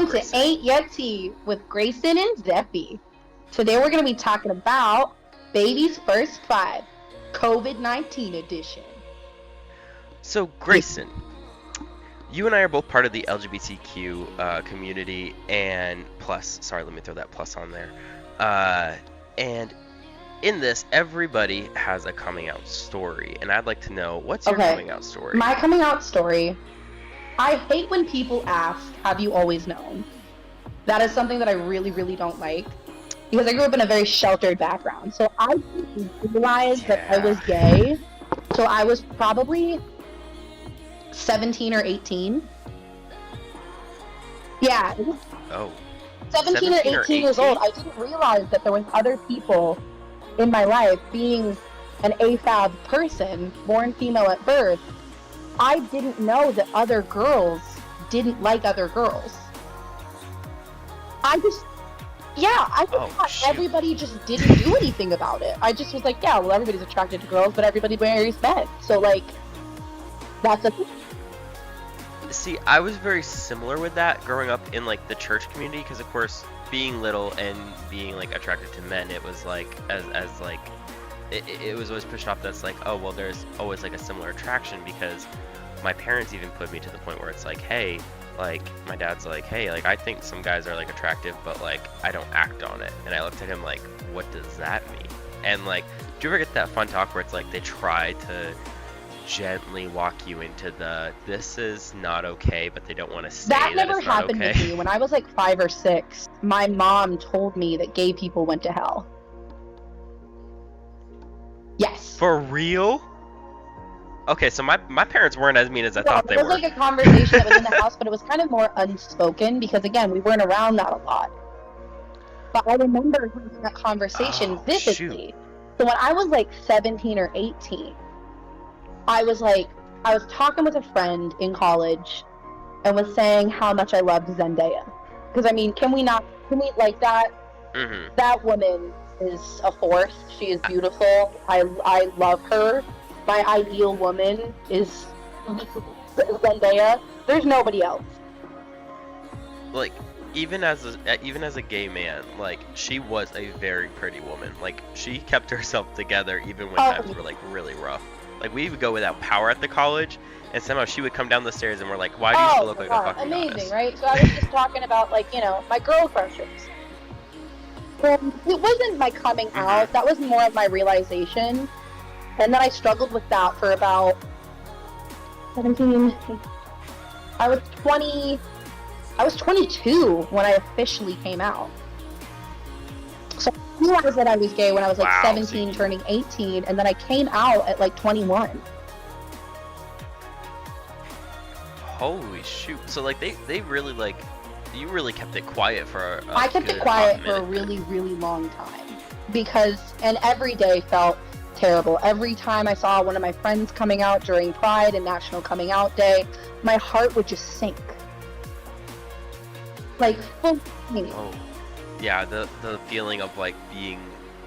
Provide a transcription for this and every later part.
Welcome to AYT with Grayson and Zeffy. Today we're going to be talking about Baby's First 5, COVID-19 edition. So, Grayson, you and I are both part of the LGBTQ community, and plus, sorry, let me throw that plus on there. And in this, everybody has a coming out story, and I'd like to know, what's your coming out story? My coming out story, I hate when people ask, have you always known? That is something that I really, really don't like, because I grew up in a very sheltered background. So I didn't realize that I was gay. So I was probably 17 or 18. Yeah. Oh. 17 or 18 years old. I didn't realize that there was other people in my life. Being an AFAB person, born female at birth, I didn't know that other girls didn't like other girls. I thought everybody just didn't do anything about it. I just was like, yeah, well, everybody's attracted to girls, but everybody marries men. So, like, that's a thing. See, I was very similar with that growing up in, like, the church community, because, of course, being little and being, like, attracted to men, it was, like, it was always pushed off that's like, oh, well, there's always, like, a similar attraction, because my parents even put me to the point where it's like, hey, like, my dad's like, hey, like, I think some guys are, like, attractive, but, like, I don't act on it. And I looked at him like, what does that mean? And, like, do you ever get that fun talk where it's like they try to gently walk you into this is not okay, but they don't want to say that never it's not happened okay? to me. When I was like 5 or 6, my mom told me that gay people went to hell. Yes. For real? Okay, so my parents weren't as mean as I thought they were. It was like a conversation that was in the house, but it was kind of more unspoken because, again, we weren't around that a lot. But I remember having that conversation vividly. Shoot. So when I was like 17 or 18, I was talking with a friend in college and was saying how much I loved Zendaya. Because, I mean, can we like that? Mm-hmm. That woman is a force. She is beautiful. I love her. My ideal woman is Zendaya. There's nobody else. Like, even as a gay man, like, she was a very pretty woman. Like, she kept herself together even when times were, like, really rough. Like, we would go without power at the college, and somehow she would come down the stairs and we're like, why do you still look like a fucking amazing, goddess? Right? So I was just talking about, like, you know, my girl crushes. And it wasn't my coming out. That was more of my realization. And then I struggled with that for about 17. I was 22 when I officially came out. So I realized that I was gay when I was like 17, turning 18, and then I came out at like 21. Holy shoot. So, like, they really, like, you really kept it quiet for I kept it quiet for a really, really long time. And every day felt terrible. Every time I saw one of my friends coming out during Pride and National Coming Out Day, my heart would just sink. Like, full. Oh, yeah, the feeling of, like, being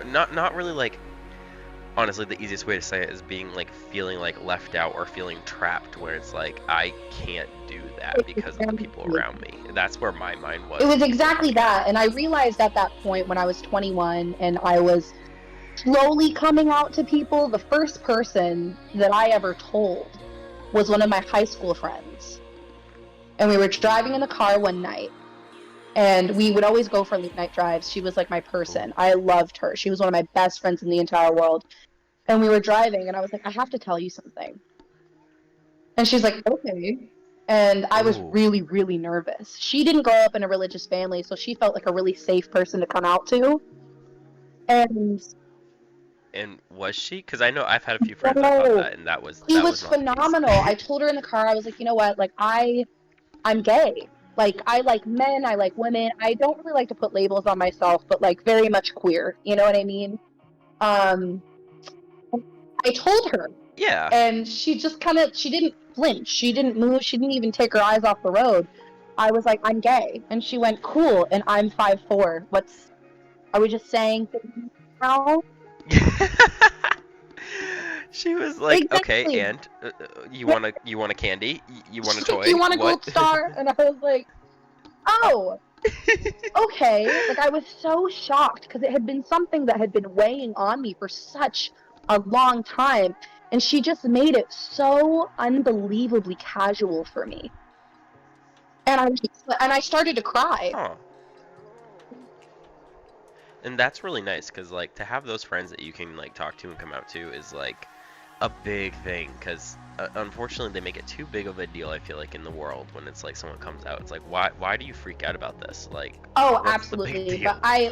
not really, like, honestly, the easiest way to say it is being, like, feeling like left out or feeling trapped, where it's like, I can't do that because of the people around me. That's where my mind was. It was exactly that, and I realized at that point when I was 21 and I was slowly coming out to people, the first person that I ever told was one of my high school friends. And we were driving in the car one night, and we would always go for late night drives. She was like my person. I loved her. She was one of my best friends in the entire world. And we were driving, and I was like, I have to tell you something. And she's like, okay. And I was really, really nervous. She didn't grow up in a religious family, so she felt like a really safe person to come out to. And was she? Because I know I've had a few friends that thought that, and that was phenomenal. I told her in the car, I was like, you know what? Like, I'm gay. Like, I like men, I like women. I don't really like to put labels on myself, but, like, very much queer. You know what I mean? I told her. Yeah. And she just she didn't flinch. She didn't move. She didn't even take her eyes off the road. I was like, I'm gay. And she went, cool. And I'm 5'4". Are we just saying things now? She was like, exactly. Okay, and you want a candy? You want a toy? You want a gold star? And I was like, oh, okay. Like, I was so shocked because it had been something that had been weighing on me for such a long time. And she just made it so unbelievably casual for me. And I started to cry. Huh. And that's really nice because like to have those friends that you can like talk to and come out to is like a big thing because unfortunately they make it too big of a deal. I feel like in the world when it's like someone comes out, it's like why do you freak out about this? Like Oh, what's the big absolutely. But deal? I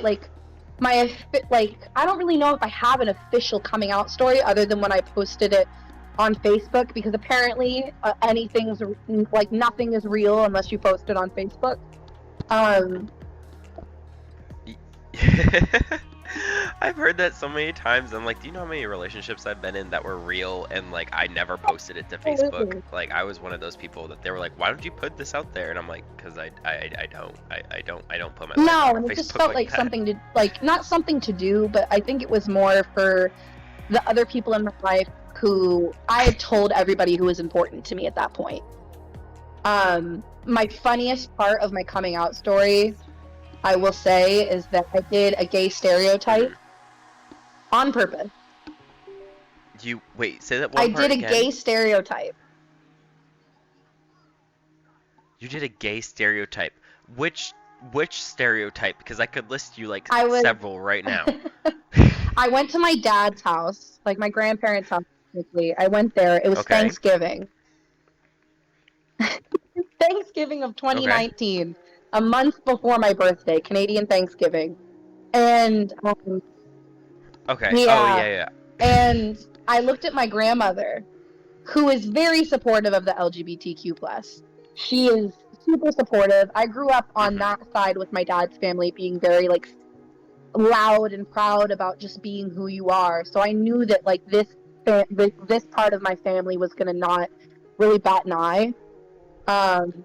don't really know if I have an official coming out story other than when I posted it on Facebook because apparently anything's like nothing is real unless you post it on Facebook. Um, I've heard that so many times. I'm like, do you know how many relationships I've been in that were real and like I never posted it to Facebook? absolutely. Like I was one of those people that they were like, why don't you put this out there? And I'm like, because I don't put my life No, out on and it just Facebook felt like like that. something to like not something to do, but I think it was more for the other people in my life who I had told everybody who was important to me at that point. My funniest part of my coming out story, I will say, is that I did a gay stereotype Hmm. on purpose. You wait, say that I one did part a again. gay stereotype. You did a gay stereotype. Which which stereotype? Because I could list you like I was several right now. I went to my dad's house, like my grandparents' house. Basically. I went there. It was Okay. Thanksgiving. Thanksgiving of Okay. 2019, a month before my birthday, Canadian Thanksgiving. And Okay. Oh yeah, yeah, yeah. and I looked at my grandmother, who is very supportive of the LGBTQ plus. She is super supportive. I grew up on Mhm. that side with my dad's family being very like loud and proud about just being who you are. So I knew that like this part of my family was gonna not really bat an eye. Um,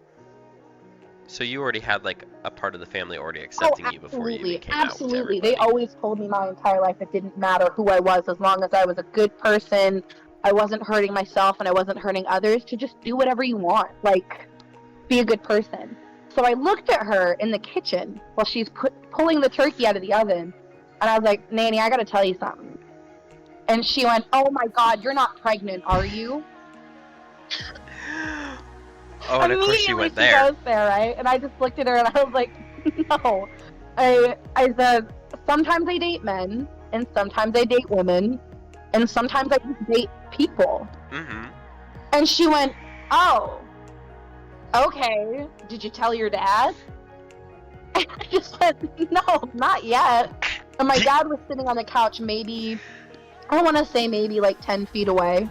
So you already had like a part of the family already oh, accepting you before you even absolutely, came out to absolutely. They everybody. always told me my entire life it didn't matter who I was as long as I was a good person. I wasn't hurting myself and I wasn't hurting others to just do whatever you want. Like be a good person. So I looked at her in the kitchen while she's pulling the turkey out of the oven, and I was like, Nanny, I gotta tell you something. And she went, oh my God, you're not pregnant, are you? Oh, and of course you Immediately went she there. goes there, right? And I just looked at her and I was like, no. I said, sometimes I date men, and sometimes I date women, and sometimes I just date people. Mhm. And she went, oh, okay. Did you tell your dad? I just went, no, not yet. And my dad was sitting on the couch, maybe, I want to say maybe like 10 feet away.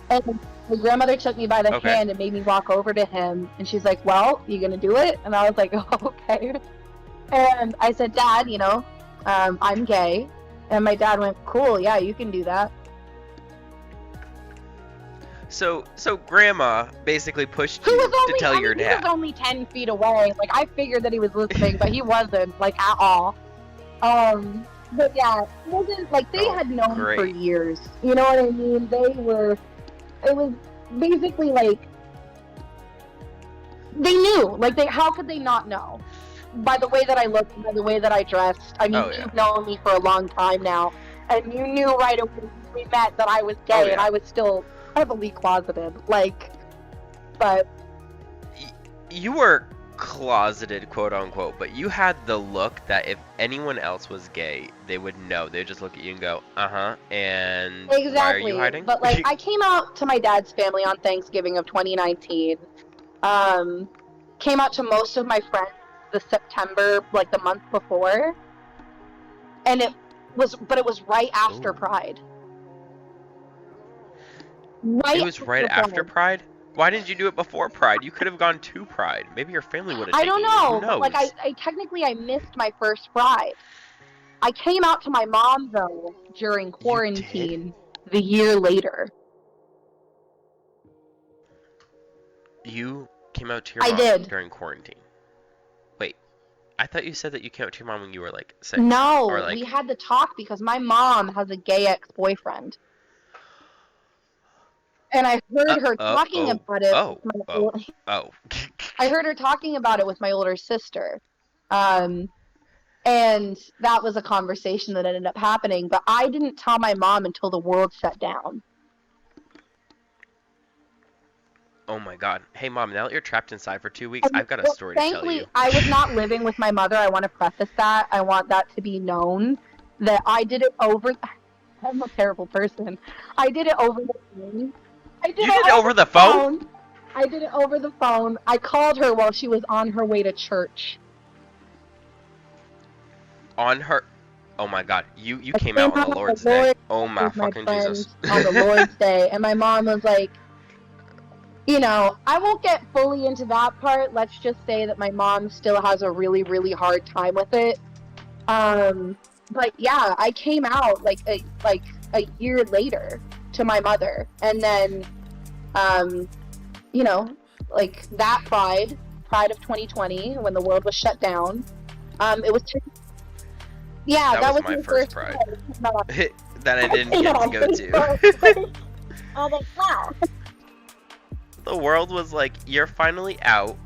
And my grandmother took me by the Okay. hand and made me walk over to him. And she's like, well, you gonna do it? And I was like, oh, okay. And I said, Dad, I'm gay. And my dad went, cool, yeah, you can do that. So grandma basically pushed you to tell your He was dad. only 10 feet away. Like, I figured that he was listening, but he wasn't, like, at all. But yeah, it wasn't like they Oh, had known for great. years. You know what I mean? It was basically like they knew. Like how could they not know? By the way that I looked, by the way that I dressed. I mean, Oh yeah. you've known me for a long time now, and you knew right away when we met that I was Oh gay, and yeah. I was still heavily closeted. Like, but You were closeted, quote unquote, but you had the look that if anyone else was gay, they would know. They'd just look at you and go, uh-huh, and why are you exactly. hiding? But like, I came out to my dad's family on Thanksgiving of 2019. Um, Came out to most of my friends the September, like the month before, and it was right after Ooh. Pride. It Right was right after after Pride. Pride? Why didn't you do it before Pride? You could have gone to Pride. Maybe your family would have I don't taken you. Who know, but like knows? I technically I missed my first Pride. I came out to my mom though during You did? quarantine the year later. You came out to your I mom did. during quarantine. Wait, I thought you said that you came out to your mom when you were like 6 or No, we like had to talk because my mom has a gay ex-boyfriend. And I heard her talking oh about it with oh my oh oh. I heard her talking about it with my older sister. Um, and that was a conversation that ended up happening. But I didn't tell my mom until the world shut down. Oh my God. Hey mom, now that you're trapped inside for 2 weeks, And I've got a well, story to tell thankfully, you. I was not living with my mother. I want to preface that. I want that to be known that I did it over. I'm a terrible person. I did it over the phone. I did You it did it over over the the phone? phone. I did it over the phone. I called her while she was on her way to church. On her. Oh my God. You I came came out on out the on the Lord's Day. Lord's Oh Day my with my fucking Jesus. friends on the Lord's Day, and my mom was like, I won't get fully into that part. Let's just say that my mom still has a really, really hard time with it. Um, but yeah, I came out like a year later to my mother, and then um, you know, like that Pride of 2020, when the world was shut down. It was yeah, That that was was my my first first pride. Pride. That I I didn't came out get to on go to. Facebook. I was like, wow. The world was like, you're finally out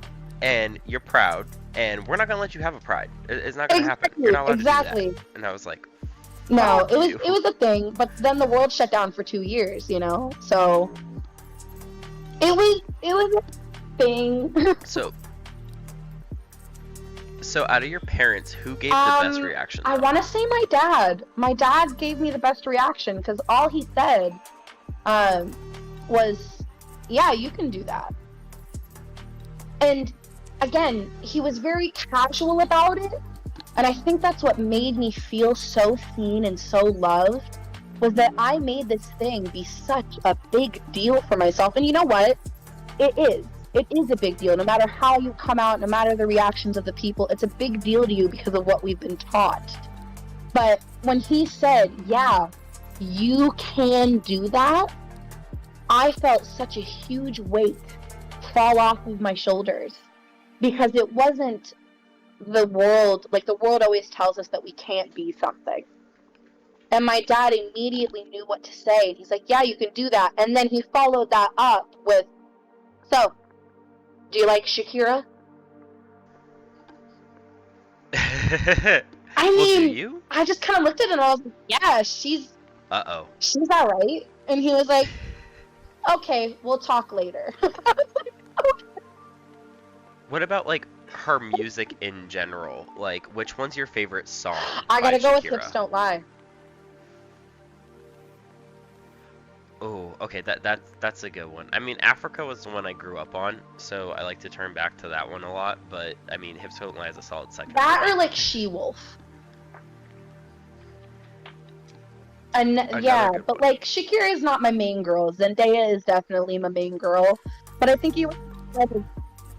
and you're proud, and we're not gonna let you have a pride. It's not gonna happen. You're Exactly, not allowed to do that. exactly. And I was like, No, fuck you. it was a thing, but then the world shut down for 2 years, So it was a thing. So, out of your parents, who gave the best reaction I though? want to say my dad. My dad gave me the best reaction because all he said um, was, "Yeah, you can do that." And again, he was very casual about it, and I think that's what made me feel so seen and so loved was that I made this thing be such a big deal for myself. And you know what? It is. It is a big deal. No matter how you come out, no matter the reactions of the people, it's a big deal to you because of what we've been taught. But when he said, yeah, you can do that, I felt such a huge weight fall off of my shoulders because it wasn't the world, like the world always tells us that we can't be something. And my dad immediately knew what to say. And he's like, yeah, you can do that. And then he followed that up with, so, do you like Shakira? I Well, do mean, you? I just kind of looked at it and I was like, yeah, Uh-oh. she's all right. And he was like, okay, we'll talk later. What about like her music in general? Like, which one's your favorite song I by gotta go with Hips Shakira? Don't Lie. Oh, okay, that's a good one. I mean, Africa was the one I grew up on, so I like to turn back to that one a lot. But I mean, Hips Don't Lie is a solid second for That me. or like She Wolf. And Another yeah, good but one. like Shakira is not my main girl. Zendaya is definitely my main girl. But I think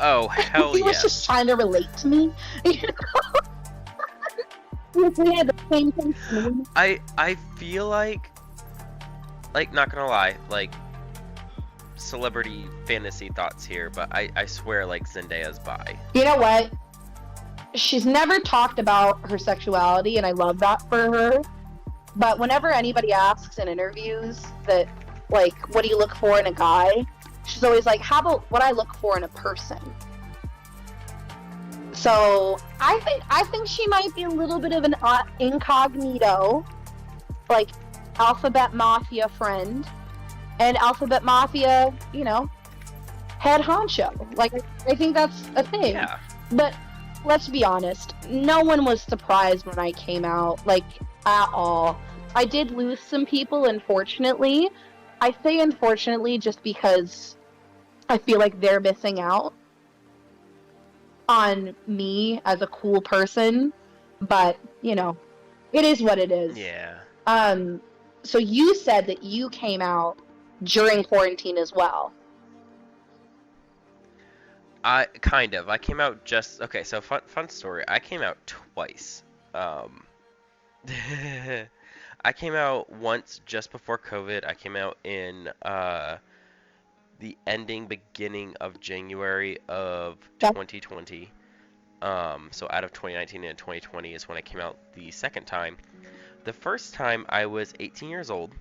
Oh, hell he was just yes. trying to relate to me. We had the same thing. I feel like not gonna lie, like celebrity fantasy thoughts here, but I swear like Zendaya's bi. You know what? She's never talked about her sexuality, and I love that for her. But whenever anybody asks in interviews that, like, what do you look for in a guy? She's always like, how about what I look for in a person? So I think she might be a little bit of an incognito, like Alphabet Mafia friend, and Alphabet Mafia, head honcho. Like I think that's a thing. Yeah. But let's be honest, no one was surprised when I came out, like at all. I did lose some people, unfortunately. I say unfortunately just because I feel like they're missing out on me as a cool person, but it is what it is. Yeah. Um, so you said that you came out during quarantine as well. I came out just okay. So fun story. I came out twice. Um, I came out once just before COVID. I came out in the beginning of January of That 2020. So out of 2019 and 2020 is when I came out the second time. The first time I was 18 years old.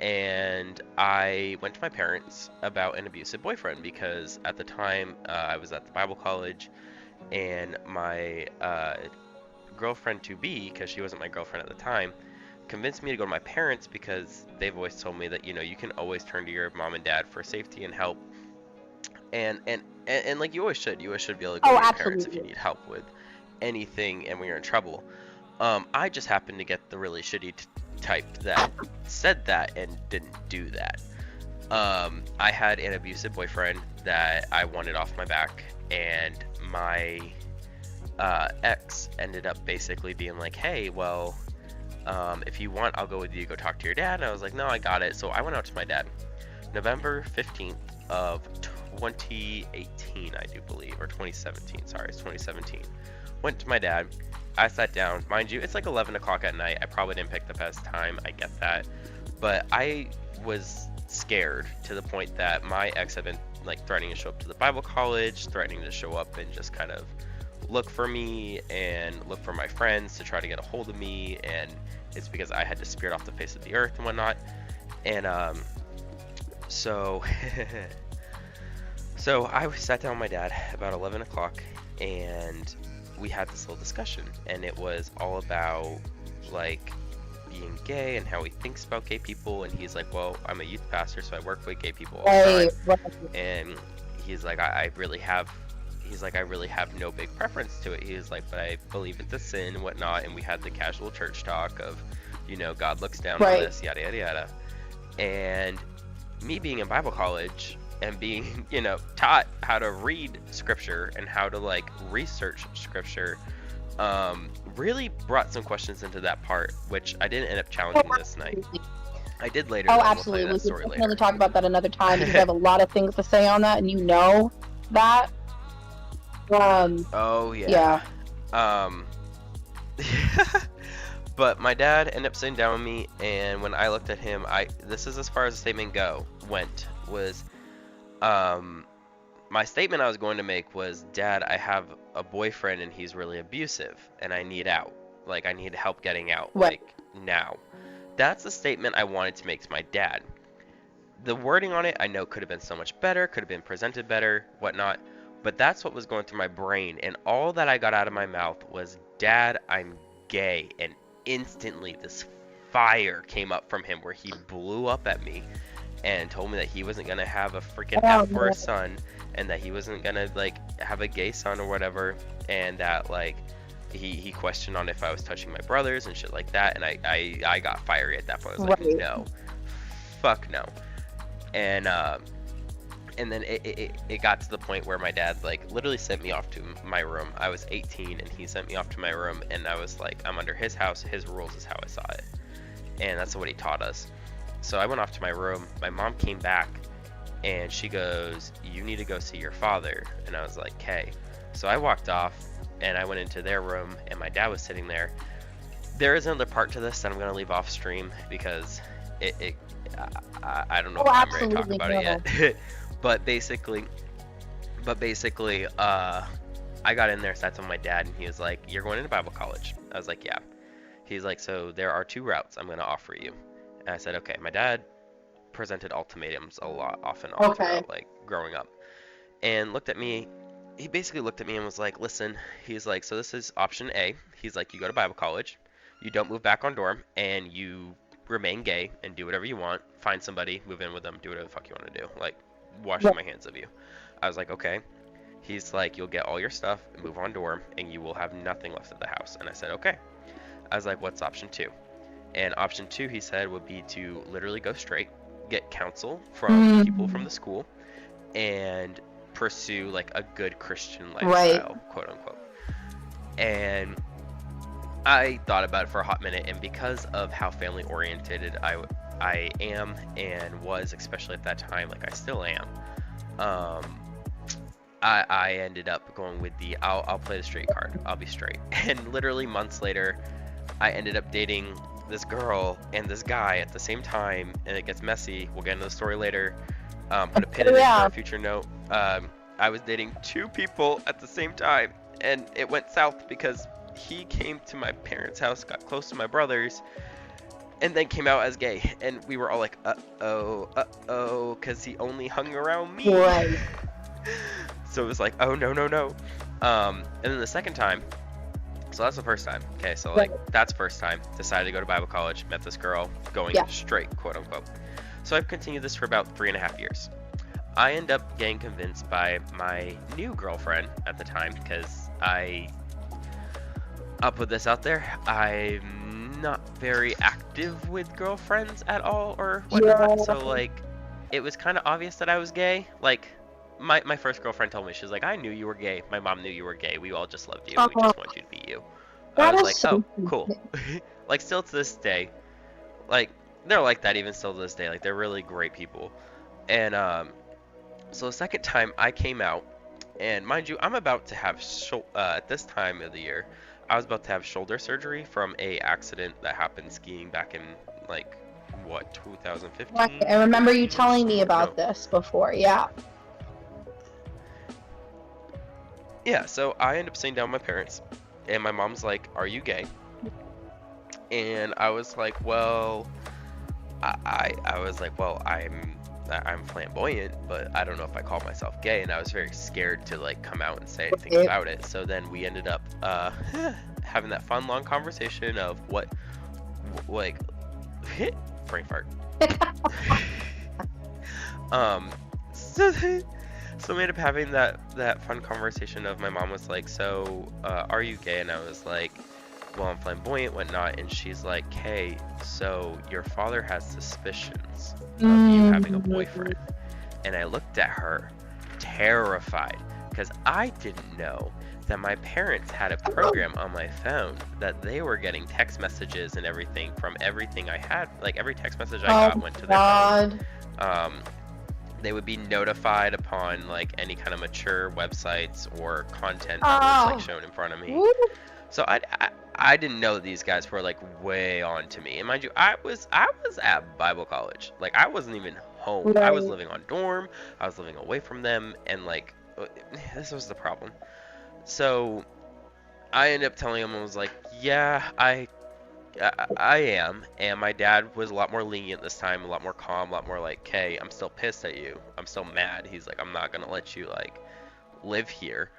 and I went to my parents about an abusive boyfriend because at the time I was at the Bible college, and my girlfriend to be, because she wasn't my girlfriend at the time, convinced me to go to my parents because they've always told me that you can always turn to your mom and dad for safety and help, and like you always should be able to go Oh, to your parents if you absolutely. need help with anything and when you're in trouble. I just happened to get the really shitty type that said that and didn't do that. I had an abusive boyfriend that I wanted off my back, and my ex ended up basically being like, "Hey, well, if you want, I'll go with you. Go talk to your dad." And I was like, "No, I got it." So I went out to my dad, November 15th of 2018, I do believe, or 2017. Sorry, it's 2017. Went to my dad. I sat down. Mind you, it's like 11 o'clock at night. I probably didn't pick the best time. I get that. But I was scared to the point that my ex had been like threatening to show up to the Bible college, threatening to show up and just kind of look for me and look for my friends to try to get a hold of me. And it's because I had disappeared off the face of the earth and whatnot. And so so I sat down with my dad about 11 o'clock, and we had this little discussion, and it was all about like being gay and how he thinks about gay people. And he's like, well, I'm a youth pastor, so I work with gay people all the Right, time. right. And he's like, I really have, he's like, I really have no big preference to it. He's like, but I believe it's a sin and whatnot. And we had the casual church talk of, God looks down on Right. this, yada yada yada. And me being in Bible college and being, taught how to read scripture and how to like research scripture, really brought some questions into that part, which I didn't end up Oh, challenging this night. absolutely. I did later, Oh, though. We'll tell you absolutely. We that could story definitely later. talk about that another time because I have a lot of things to say on that, and you know that. Oh yeah. Yeah. Um, but my dad ended up sitting down with me, and when I looked at him, this is as far as the statement was, my statement I was going to make was, Dad, I have a boyfriend and he's really abusive, and I need out. Like, I need help getting out, Right. like, now. That's the statement I wanted to make to my dad. The wording on it, I know, could have been so much better, could have been presented better, whatnot, but that's what was going through my brain, and all that I got out of my mouth was, Dad, I'm gay, and instantly this fire came up from him where he blew up at me and told me that he wasn't gonna have a freaking Oh, F for no. a son, and that he wasn't gonna like have a gay son or whatever, and that like he questioned on if I was touching my brothers and shit like that, and I got fiery at that point. I was like, Right. no, fuck no. And then it got to the point where my dad like literally sent me off to my room. I was 18 and he sent me off to my room, and I was like, I'm under his house, his rules is how I saw it, and that's what he taught us. So I went off to my room. My mom came back and she goes, you need to go see your father. And I was like, okay. So I walked off and I went into their room, and my dad was sitting there. There is another part to this that I'm going to leave off stream because I don't know Oh, if I'm ready to talk absolutely. about No. it yet. but basically, I got in there, sat down with my dad, and he was like, you're going into Bible college. I was like, yeah. He's like, so there are two routes I'm going to offer you. And I said, okay. My dad presented ultimatums a lot, off and on Okay. throughout, like, growing up. And looked at me, he basically looked at me and was like, listen, he's like, so this is option A. He's like, you go to Bible college, you don't move back on dorm, and you remain gay and do whatever you want. Find somebody, move in with them, do whatever the fuck you want to do. Like, washing my hands of you. I was like, okay. He's like, you'll get all your stuff, move on dorm, and you will have nothing left of the house. And I said, okay. I was like, what's option 2? And option 2, he said, would be to literally go straight, get counsel from people from the school, and pursue like a good Christian lifestyle, Right. quote unquote. And I thought about it for a hot minute, and because of how family oriented I am and was, especially at that time, like I still am, I ended up going with the I'll play the straight card. I'll be straight. And literally months later, I ended up dating this girl and this guy at the same time, and it gets messy. We'll get into the story later. Put a pin in it for a future note. I was dating 2 people at the same time, and it went south because he came to my parents' house, got close to my brothers, and then came out as gay, and we were all like, uh-oh, because he only hung around me. Right. So it was like, oh, no, no, no. And then the second time, so that's the first time. Okay, so like, that's first time. Decided to go to Bible college, met this girl, going straight, quote unquote. So I've continued this for about 3.5 years. I end up getting convinced by my new girlfriend at the time, because I'll put this out there, I'm not very active with girlfriends at all or whatnot, so like, it was kind of obvious that I was gay. Like, my first girlfriend told me, she's like, I knew you were gay, my mom knew you were gay, we all just loved you, and we just want you to be you. I was like, oh, cool. Like, still to this day, like, they're like that even still to this day, like, they're really great people. And so the second time I came out, and mind you, I'm about to have at this time of the year, I was about to have shoulder surgery from a accident that happened skiing back in, like, what, 2015? Right. I remember you telling me about this before, yeah. Yeah, so I end up sitting down with my parents, and my mom's like, are you gay? And I was like, well, I was like, well, I'm flamboyant, but I don't know if I call myself gay, and I was very scared to like come out and say anything about it. So then we ended up having that fun long conversation of what like brain fart. So we ended up having that fun conversation of, my mom was like, so are you gay? And I was like, well, I'm flamboyant, whatnot. And she's like, hey, so your father has suspicions of you having a boyfriend. And I looked at her terrified, because I didn't know that my parents had a program on my phone that they were getting text messages and everything from everything I had. Like, every text message I got went to their phone. They would be notified upon like any kind of mature websites or content that was like shown in front of me. So I didn't know these guys were like way on to me. And mind you, I was at Bible college. Like, I wasn't even home. Right. I was living on dorm. I was living away from them, and like, this was the problem. So I ended up telling him, I was like, yeah, I am, and my dad was a lot more lenient this time, a lot more calm, a lot more like, hey, I'm still pissed at you, I'm still mad. He's like, I'm not gonna let you like live here,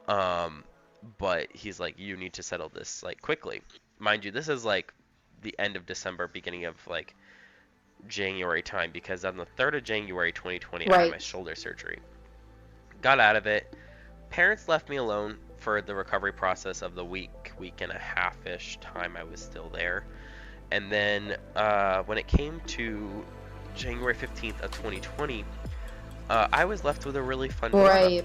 but he's like, you need to settle this like quickly. Mind you, this is like the end of December, beginning of like January time, because on the 3rd of January 2020 I had my shoulder surgery. Got out of it. Parents left me alone for the recovery process of the week and a half-ish time I was still there. And then when it came to January 15th of 2020, I was left with a really fun dilemma.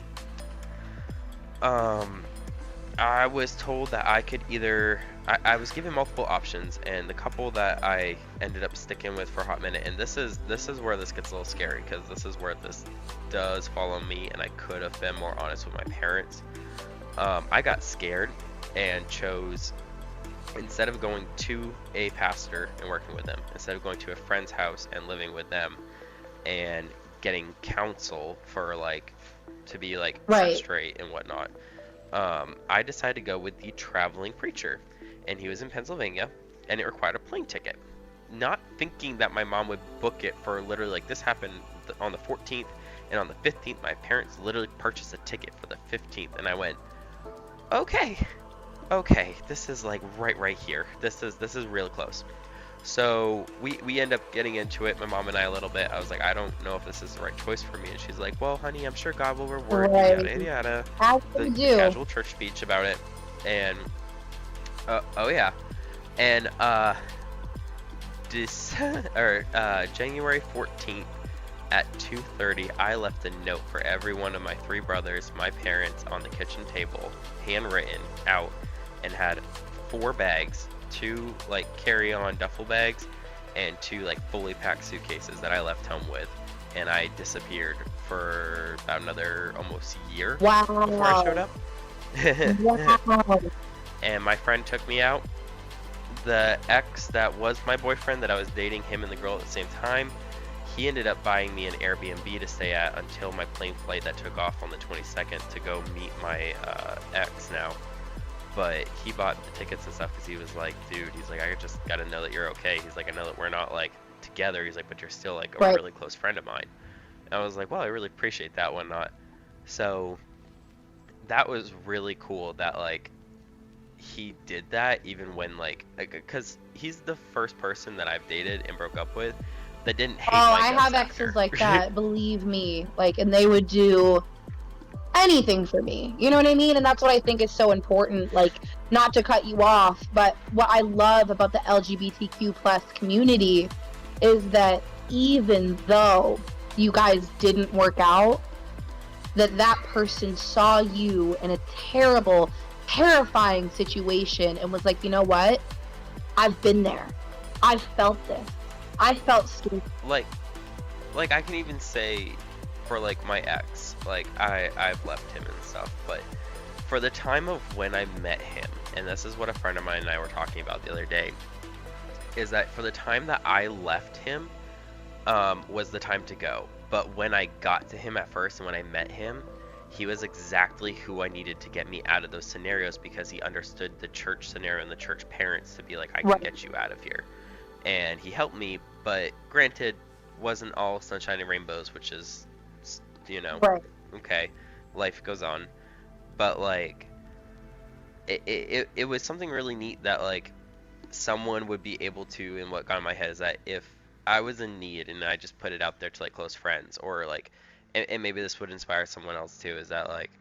I was told that I could either, I was given multiple options, and the couple that I ended up sticking with for a hot minute, and this is where this gets a little scary, because this is where this does fall on me, and I could have been more honest with my parents. I got scared and chose, instead of going to a pastor and working with them, instead of going to a friend's house and living with them and getting counsel for like to be like set straight and whatnot, I decided to go with the traveling preacher, and he was in Pennsylvania, and it required a plane ticket. Not thinking that my mom would book it for literally, like, this happened on the 14th, and on the 15th my parents literally purchased a ticket for the 15th, and I went, okay, this is like right here. This is real close. So we end up getting into it, my mom and I, a little bit. I was like, I don't know if this is the right choice for me, and she's like, well, honey, I'm sure God will reward you, yada yada. The casual church speech about it, and oh yeah, and January 14th at 2:30, I left a note for every one of my 3 brothers, my parents, on the kitchen table, handwritten out, and had 4 bags, 2 like carry-on duffel bags, and 2 like fully packed suitcases that I left home with, and I disappeared for about another almost year before I showed up. Wow. And my friend took me out. The ex that was my boyfriend, that I was dating, him and the girl at the same time, he ended up buying me an Airbnb to stay at until my plane flight that took off on the 22nd to go meet my ex now. but he bought the tickets and stuff because he was like, dude, he's like, I just gotta know that you're okay. He's like, I know that we're not like together. He's like, but you're still like a Right. really close friend of mine. And I was like, well, I really appreciate that one. Not so that was really cool that like he did that even when like because he's the first person that I've dated and broke up with that didn't hate Oh, my I guts have after. exes like that, believe me. Like, and they would do anything for me. You know what I mean? And that's what I think is so important. Like, not to cut you off, but what I love about the LGBTQ plus community is that even though you guys didn't work out, that person saw you in a terrible, terrifying situation and was like, you know what? I've been there. I've felt this. I felt stupid. like I can even say for like my ex, like I've left him and stuff, but for the time of when I met him, and this is what a friend of mine and I were talking about the other day, is that for the time that I left him was the time to go. But when I got to him at first and when I met him, he was exactly who I needed to get me out of those scenarios because he understood the church scenario and the church parents to be like, I can Right. get you out of here. And he helped me, but granted, wasn't all sunshine and rainbows, which is, you know, Right. okay, life goes on. But like, it was something really neat that like someone would be able to, and what got in my head is that if I was in need and I just put it out there to like close friends or like, and maybe this would inspire someone else too, is that like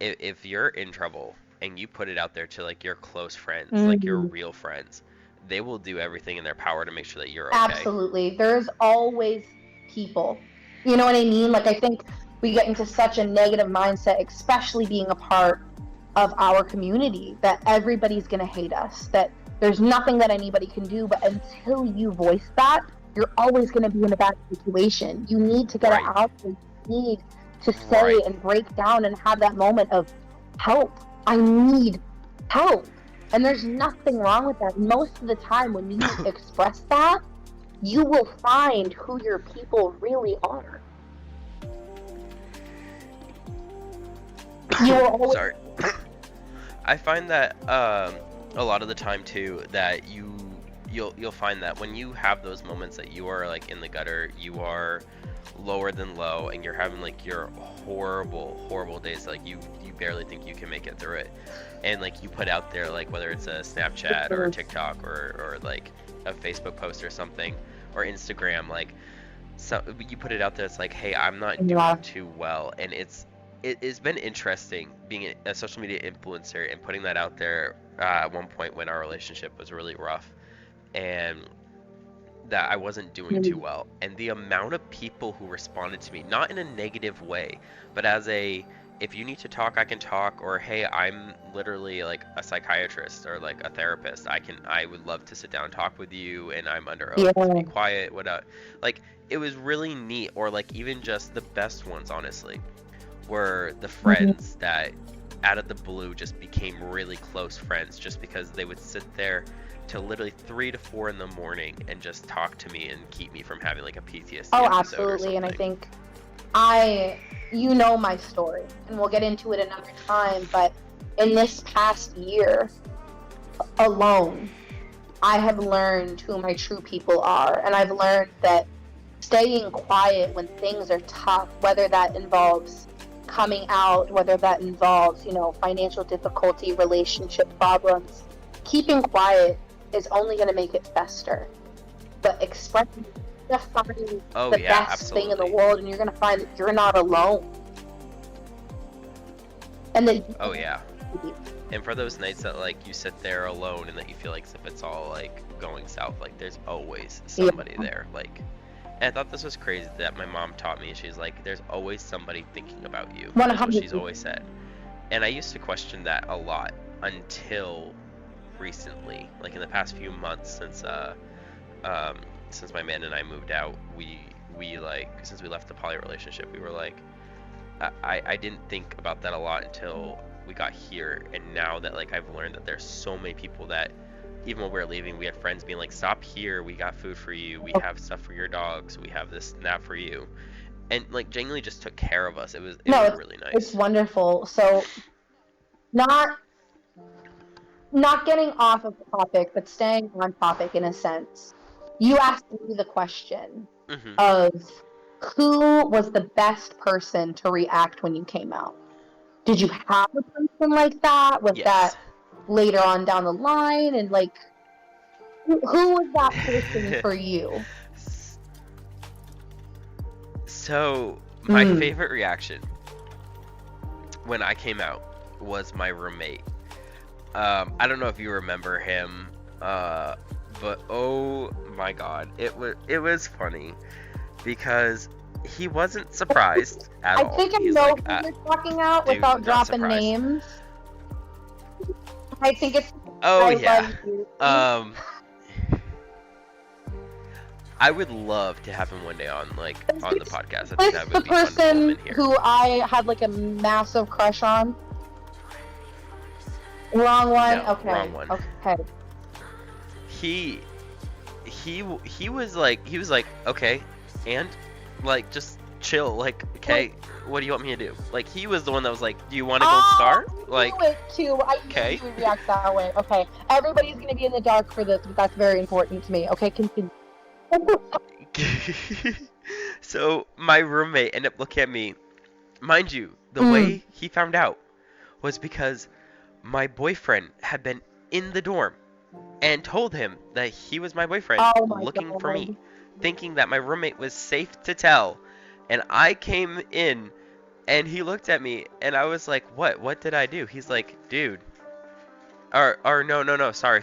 if you're in trouble and you put it out there to like your close friends, like your real friends, they will do everything in their power to make sure that you're okay. Absolutely. There's always people. You know what I mean? Like, I think we get into such a negative mindset, especially being a part of our community, that everybody's going to hate us, that there's nothing that anybody can do. But until you voice that, you're always going to be in a bad situation. You need to get Right. it out there. You need to say Right. and break down and have that moment of help. I need help. And there's nothing wrong with that. Most of the time when you express that, you will find who your people really are. You will always Sorry. I find that a lot of the time too that you'll find that when you have those moments that you are like in the gutter, you are lower than low, and you're having like your horrible days, like you barely think you can make it through it, and like you put out there like whether it's a Snapchat or a TikTok or like a Facebook post or something or Instagram, like so you put it out there, it's like, hey, I'm not doing too well, and it's been interesting being a social media influencer and putting that out there at one point when our relationship was really rough and that I wasn't doing too well, and the amount of people who responded to me, not in a negative way, but as a, if you need to talk, I can talk, or hey, I'm literally like a psychiatrist or like a therapist, I would love to sit down and talk with you, and I'm under oath to be quiet, whatnot. Like, it was really neat. Or like even just the best ones, honestly, were the friends that out of the blue just became really close friends just because they would sit there till literally 3 to 4 in the morning and just talk to me and keep me from having like a PTSD Oh, episode absolutely. or And I something. think you know my story, and we'll get into it another time, but in this past year alone, I have learned who my true people are, and I've learned that staying quiet when things are tough, whether that involves coming out, whether that involves, financial difficulty, relationship problems, keeping quiet is only going to make it fester. But expressing, you're going to find the best thing in the world, and you're going to find that you're not alone. And that Oh yeah. And for those nights that like you sit there alone and that you feel like as if it's all like going south, like there's always somebody there. Like, and I thought this was crazy that my mom taught me. She's like, there's always somebody thinking about you. That's what she's always said. And I used to question that a lot until recently, like in the past few months since my man and I moved out, we like, since we left the poly relationship, we were like, I didn't think about that a lot until we got here, and now that like I've learned that there's so many people that even when we were leaving, we had friends being like, stop here, we got food for you, we have stuff for your dogs, we have this and that for you, and like genuinely just took care of us. It was really nice. It's wonderful. So not not getting off of topic, but staying on topic in a sense, you asked me the question Mm-hmm. of who was the best person to react when you came out. Did you have a person like that? Was Yes. that later on down the line? And like, who was that person for you? So, my favorite reaction when I came out was my roommate. I don't know if you remember him, but oh my god, it was funny because he wasn't surprised at all. I think I He's know like, who you're talking out dude, without not dropping surprised. names. I think it's Oh I yeah. Love You. I would love to have him one day on the podcast. I think Is that the would be fun to pull him person in here. who I had like a massive crush on? Wrong one? No, Okay. wrong one. Okay. He was like, okay, and like, just chill, like, okay, what do you want me to do? Like, he was the one that was like, do you want a gold star? Like, I knew it too. I knew you would react that way. Okay. Everybody's gonna be in the dark for this, but that's very important to me. Okay, continue. so my roommate ended up looking at me. Mind you, the way he found out was because my boyfriend had been in the dorm and told him that he was my boyfriend looking for me, thinking that my roommate was safe to tell. And I came in and he looked at me and I was like, what did I do? He's like, dude, or no, sorry.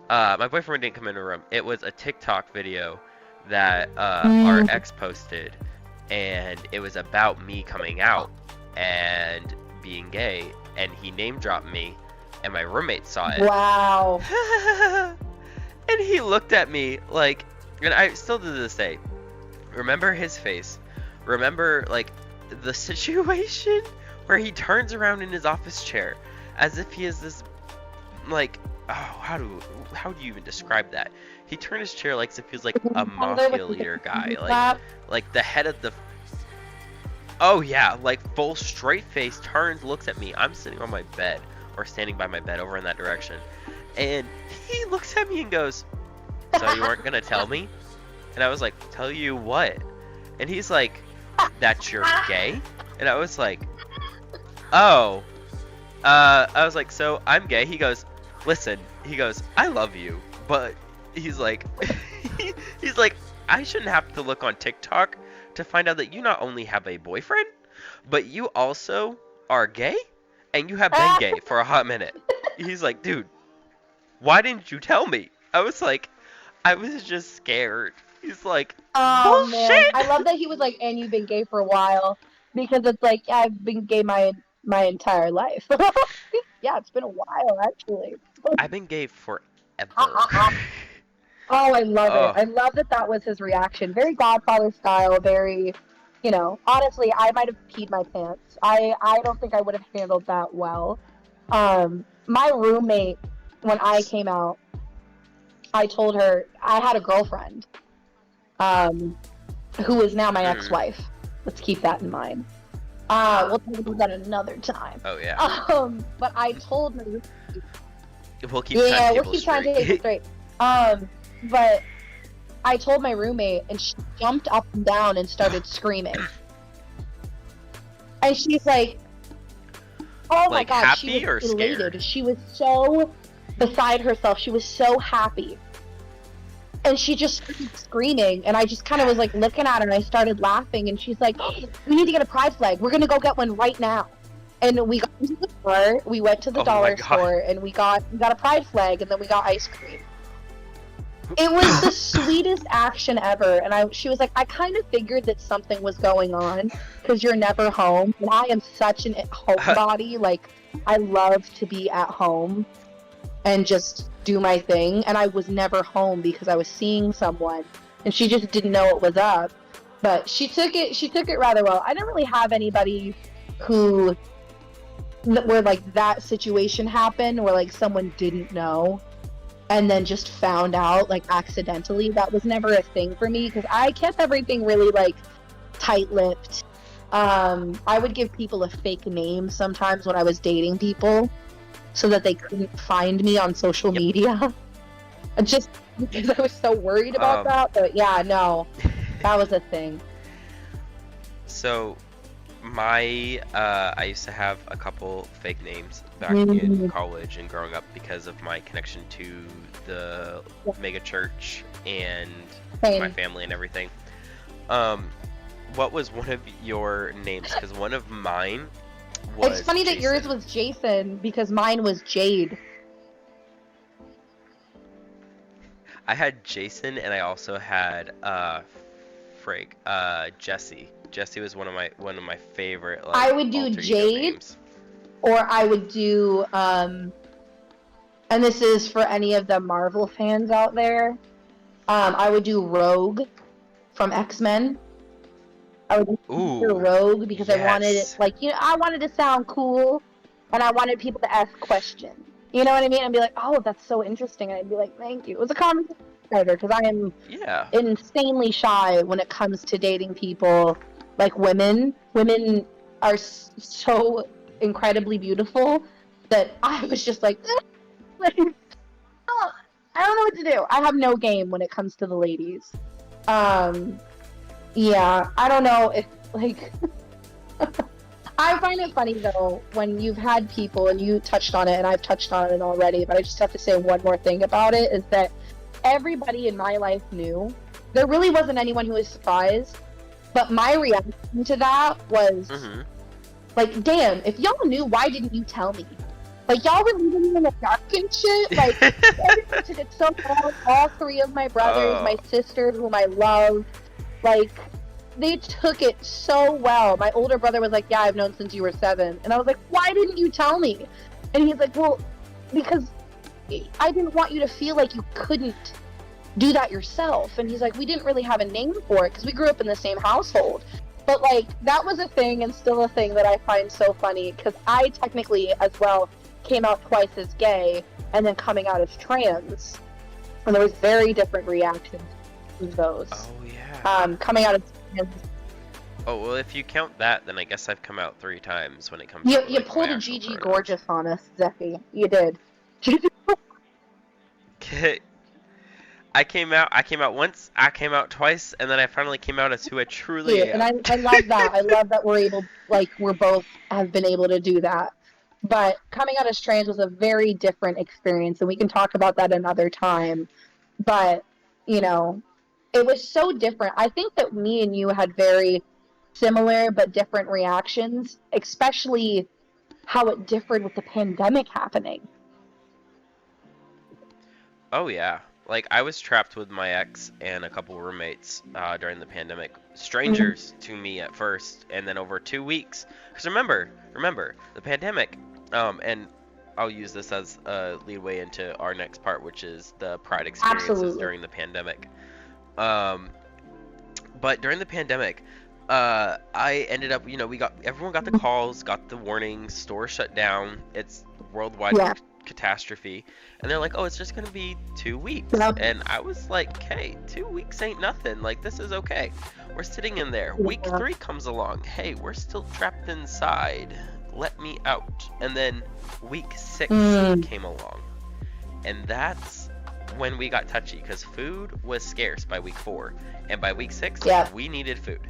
My boyfriend didn't come in the room. It was a TikTok video that our ex posted, and it was about me coming out and being gay, and he name dropped me, and my roommate saw it. Wow. And he looked at me like, and I still to this day remember his face. Remember like the situation where he turns around in his office chair as if he is this, like, oh, how do you even describe that? He turned his chair like as if he was like a mafia leader guy, like the head of the. Oh yeah, like full straight face, turns, looks at me. I'm sitting on my bed or standing by my bed over in that direction, and he looks at me and goes, "So you weren't gonna tell me?" And I was like, "Tell you what?" And he's like, "That you're gay?" And I was like, "Oh." I was like, "So I'm gay?" He goes, "Listen," he goes, "I love you, but," he's like, he's like, "I shouldn't have to look on TikTok to find out that you not only have a boyfriend, but you also are gay, and you have been gay for a hot minute." He's like, "Dude, why didn't you tell me?" I was like, I was just scared. He's like, "Oh bullshit!" Man. I love that he was like, "And you've been gay for a while," because it's like, yeah, I've been gay my entire life. Yeah, it's been a while actually. I've been gay forever. Oh, I love it. I love that was his reaction. Very Godfather style, very, honestly, I might have peed my pants. I don't think I would have handled that well. My roommate, when I came out, I told her I had a girlfriend, who is now my ex-wife. Let's keep that in mind. We'll talk about that another time. Oh yeah. But I told her. We'll keep trying to keep it straight. But I told my roommate, and she jumped up and down and started screaming. And she's like, "Oh my god!" Happy She was or elated. scared? She was so beside herself. She was so happy, and she just started screaming. And I just kind of was like looking at her, and I started laughing. And she's like, "We need to get a pride flag. We're gonna go get one right now." And we got into the store. We went to the dollar store, and we got a pride flag, and then we got ice cream. It was the sweetest action ever. And she was like, "I kind of figured that something was going on because you're never home." And I am such an homebody. Like, I love to be at home and just do my thing. And I was never home because I was seeing someone, and she just didn't know what was up. But she took it rather well. I didn't really have anybody where like that situation happened where like someone didn't know and then just found out like accidentally. That was never a thing for me because I kept everything really like tight-lipped. I would give people a fake name sometimes when I was dating people, so that they couldn't find me on social Yep. media. Just because I was so worried about that. But yeah, no, that was a thing. So I used to have a couple fake names back in college and growing up because of my connection to the mega church and my family and everything. What was one of your names? Because one of mine was It's funny Jason. that yours was Jason because mine was Jade. I had Jason and I also had Jesse. Jesse was one of my favorite, like, I would do alter ego Jade, names. or I would do and this is for any of the Marvel fans out there. I would do Rogue from X-Men. I would do Rogue because I wanted it, like, I wanted to sound cool, and I wanted people to ask questions. You know what I mean? I'd be like, oh, that's so interesting. And I'd be like, thank you. It was a conversation starter because I am insanely shy when it comes to dating people, like women. Women are so incredibly beautiful that I was just like, like, oh, I don't know what to do. I have no game when it comes to the ladies. Yeah, I don't know if, like, I find it funny though when you've had people, and you touched on it and I've touched on it already, but I just have to say one more thing about it, is that everybody in my life knew. There really wasn't anyone who was surprised, but my reaction to that was like, damn, if y'all knew, why didn't you tell me? Like, y'all were leaving me in the dark and shit. Like, everyone took it so well. All three of my brothers, my sisters, whom I love, like, they took it so well. My older brother was like, yeah, I've known since you were 7. And I was like, why didn't you tell me? And he's like, well, because I didn't want you to feel like you couldn't do that yourself. And he's like, we didn't really have a name for it because we grew up in the same household. But, like, that was a thing, and still a thing, that I find so funny, because I technically, as well, came out twice as gay and then coming out as trans. And there was very different reactions to those. Oh, yeah. Coming out as trans. Oh, well, if you count that, then I guess I've come out 3 times when it comes to, You like, pulled my a actual GG pronouns. Gorgeous on us, Zeffy. You did. I came out once, I came out twice, and then I finally came out as who I truly am. And I love that. I love that we're both have been able to do that. But coming out as trans was a very different experience, and we can talk about that another time. But, you know, it was so different. I think that me and you had very similar but different reactions, especially how it differed with the pandemic happening. Oh, yeah. Like, I was trapped with my ex and a couple roommates during the pandemic. Strangers to me at first, and then over 2 weeks. Because remember, the pandemic, and I'll use this as a leadway into our next part, which is the Pride experiences during the pandemic. But during the pandemic, I ended up, everyone got the calls, got the warnings, stores shut down, it's worldwide catastrophe, and they're like, oh, it's just gonna be 2 weeks. And I was like, hey, 2 weeks ain't nothing, like, this is okay. We're sitting in there. Week 3 comes along. Hey, we're still trapped inside, let me out. And then week 6 came along, and that's when we got touchy, because food was scarce by week 4, and by week 6 we needed food.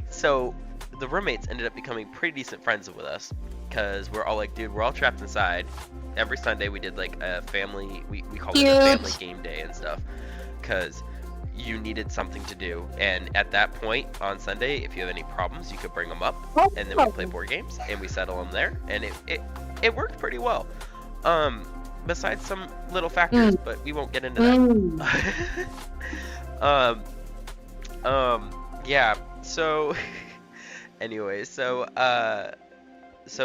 So the roommates ended up becoming pretty decent friends with us, because we're all like, dude, we're all trapped inside. Every Sunday we did like a family, we called it a family game day and stuff, because you needed something to do. And at that point on Sunday, if you have any problems, you could bring them up, and then we play board games and we settle them there, and it worked pretty well. Besides some little factors, but we won't get into that. Yeah, so anyway, so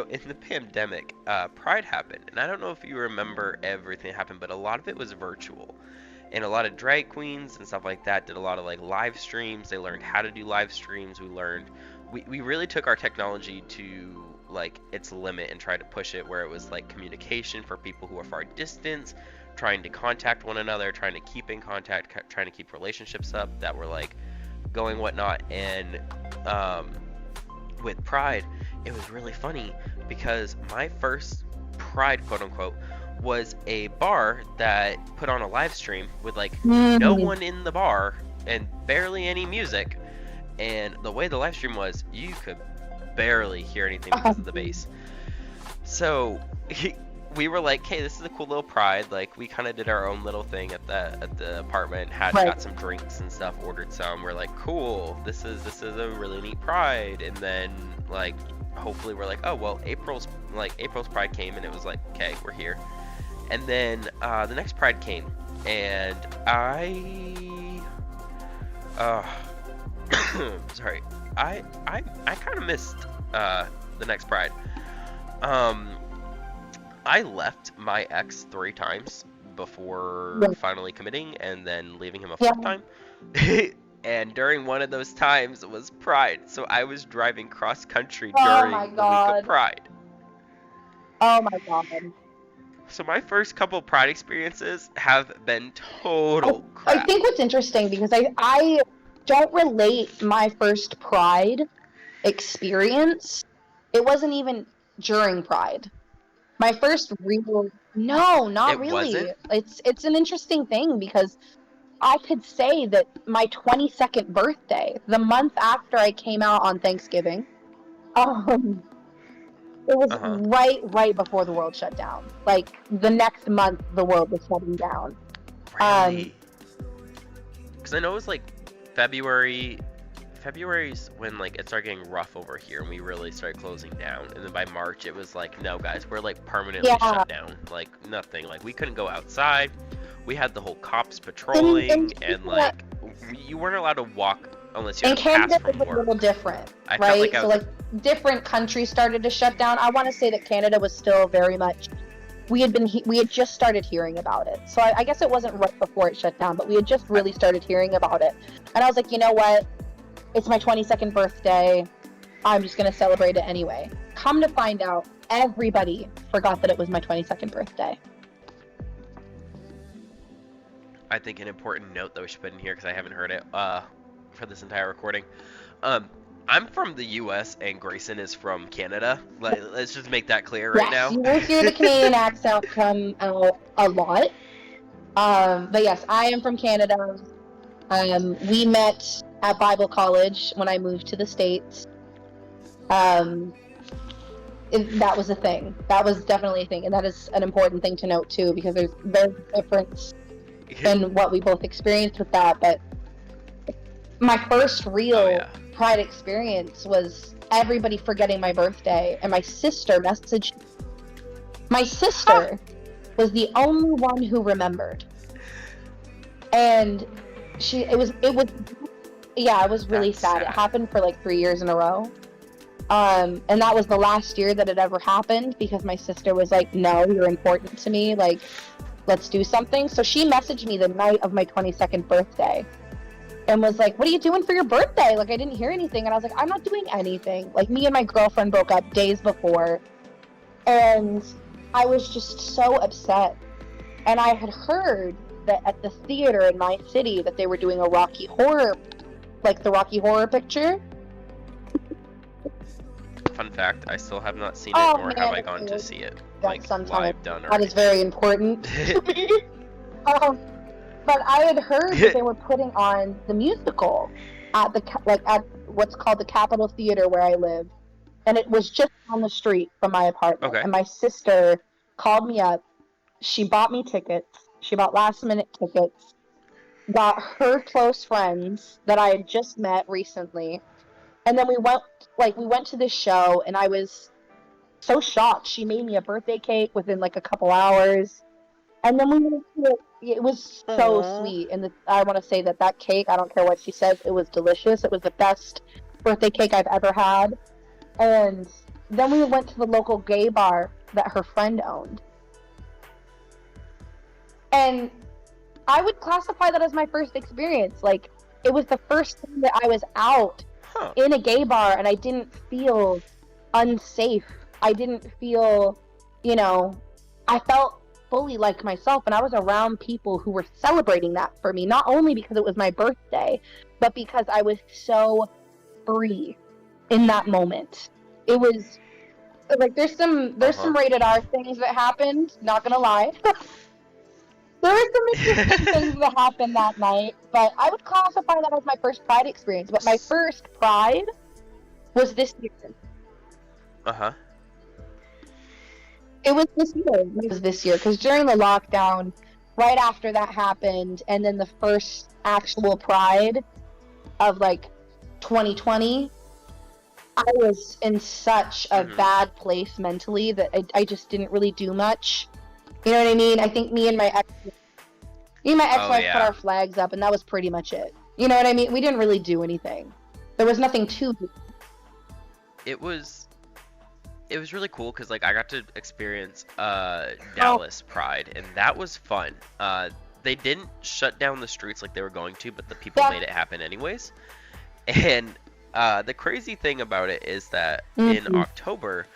in the pandemic, Pride happened, and I don't know if you remember everything that happened, but a lot of it was virtual, and a lot of drag queens and stuff like that did a lot of, like, live streams. They learned how to do live streams. We really took our technology to, like, its limit and tried to push it where it was, like, communication for people who are far distance, trying to contact one another, trying to keep in contact, trying to keep relationships up that were, like, going whatnot. And with Pride, it was really funny because my first Pride, quote unquote, was a bar that put on a live stream with like no Mm. one in the bar and barely any music. And the way the live stream was, you could barely hear anything because of the bass. So we were like, hey, this is a cool little Pride. Like, we kind of did our own little thing at the apartment, got some drinks and stuff, ordered some. We're like, cool, this is a really neat Pride. And then like, hopefully we're like, oh well, April's Pride came, and it was like, okay, we're here. And then the next Pride came, and sorry, I kind of missed the next Pride. I left my ex 3 times before finally committing, and then leaving him a 4th time. And during one of those times was Pride, so I was driving cross country during the week of Pride. Oh my god. So my first couple Pride experiences have been total crap. I think what's interesting, because I don't relate my first Pride experience. It wasn't even during Pride. My first real... No, not really. Wasn't? It's an interesting thing, because I could say that my 22nd birthday, the month after I came out on Thanksgiving, it was right before the world shut down. Like, the next month, the world was shutting down. Really? Because I know it was like February's when like it started getting rough over here, and we really started closing down. And then by March, it was like, no guys, we're like permanently shut down. Like, nothing. Like, we couldn't go outside. We had the whole cops patrolling, and like, you weren't allowed to walk unless you had a pass from work. And Canada was a little different, right? So like, different countries started to shut down. I want to say that Canada was still very much... We had just started hearing about it. So I guess it wasn't right before it shut down, but we had just really started hearing about it. And I was like, you know what? It's my 22nd birthday. I'm just going to celebrate it anyway. Come to find out, everybody forgot that it was my 22nd birthday. I think an important note that we should put in here, because I haven't heard it for this entire recording. I'm from the U.S. and Grayson is from Canada. Let's just make that clear right now. You will hear the Canadian accent come out a lot. But yes, I am from Canada. We met at Bible college when I moved to the States. That was a thing. That was definitely a thing. And that is an important thing to note too, because there's a difference in what we both experienced with that. But my first real Pride experience was everybody forgetting my birthday, and my sister messaged. My sister was the only one who remembered, and it was really sad. It happened for like 3 years in a row, and that was the last year that it ever happened, because my sister was like, no, you're important to me, like, let's do something. So she messaged me the night of my 22nd birthday and was like, what are you doing for your birthday? Like, I didn't hear anything. And I was like, I'm not doing anything. Like, me and my girlfriend broke up days before, and I was just so upset. And I had heard that at the theater in my city that they were doing a Rocky Horror, like the Rocky Horror Picture. Fun fact, I still have not seen it, nor have I gone to see it. Like, live done. That is very important to me. But I had heard that they were putting on the musical at at what's called the Capitol Theater where I live, and it was just on the street from my apartment. And my sister called me up. She bought me tickets. She bought last-minute tickets. Got her close friends that I had just met recently, and then we went to this show, and I was so shocked. She made me a birthday cake within like a couple hours. And then we went to it. It was so sweet. And I want to say that cake, I don't care what she says, it was delicious. It was the best birthday cake I've ever had. And then we went to the local gay bar that her friend owned. And I would classify that as my first experience. Like, it was the first time that I was out in a gay bar, and I didn't feel unsafe. I didn't feel, I felt fully like myself, and I was around people who were celebrating that for me, not only because it was my birthday, but because I was so free in that moment. It was Like there's some rated R things that happened, not gonna lie. There were some interesting things that happened that night, but I would classify that as my first Pride experience. But my first Pride was this year. Uh-huh. It was this year. It was this year because during the lockdown, right after that happened, and then the first actual Pride of like 2020, I was in such a bad place mentally that I just didn't really do much. You know what I mean? I think me and my ex-wife put our flags up, and that was pretty much it. You know what I mean? We didn't really do anything. There was nothing to do. It was really cool because like I got to experience Dallas Pride, and that was fun. They didn't shut down the streets like they were going to, but the people made it happen anyways. And the crazy thing about it is that in October,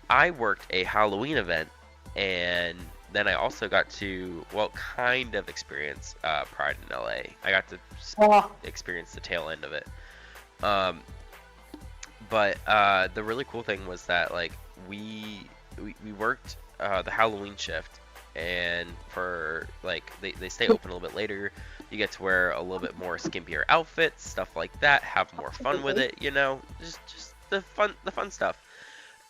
I worked a Halloween event, and then I also got to, well, kind of experience Pride in LA. I got to experience the tail end of it. But the really cool thing was that like we worked the Halloween shift, and for like they stay open a little bit later. You get to wear a little bit more skimpier outfits, stuff like that. Have more fun with it, you know, just the fun stuff.